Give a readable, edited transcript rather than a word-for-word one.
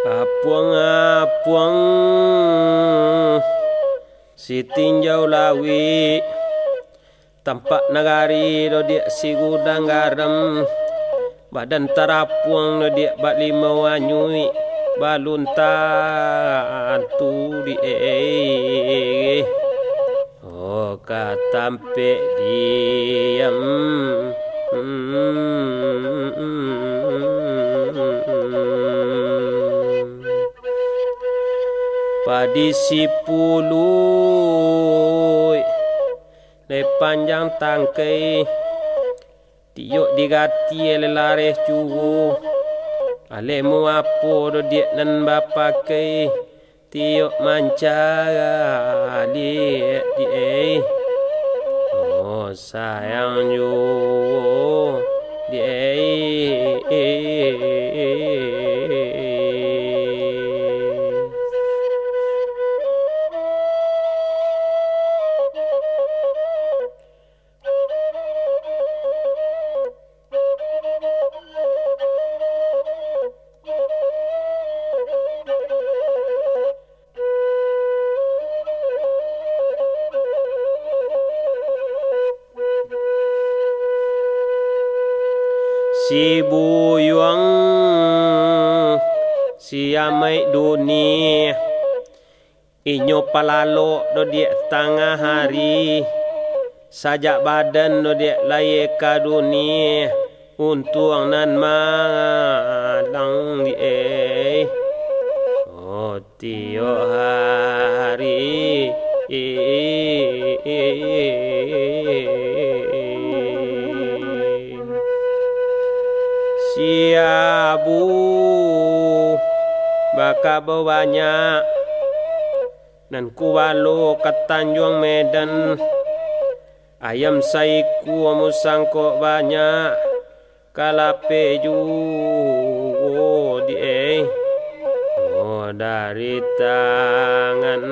Apuang-apuang si tinjau lawi tampak nagari do dia si gudang garam badan tarapuang do dia bak lima wanyui baluntan tu di oh katampe diam padi si pului le panjang tangkai tiuk digati lelare cuhu ale mu apo do dia nan bapakai tiuk manca dia dia oh sayang yo dia si buyuang si amai dunia inyo palalo do dia tengah hari sajak badan do dia laye ka dunia untuang nan malang di oh tiok hari siabu baka banyak nan kuwalu ke Tanjung Medan ayam saiku musangko banyak kalape ju di oh dari tangan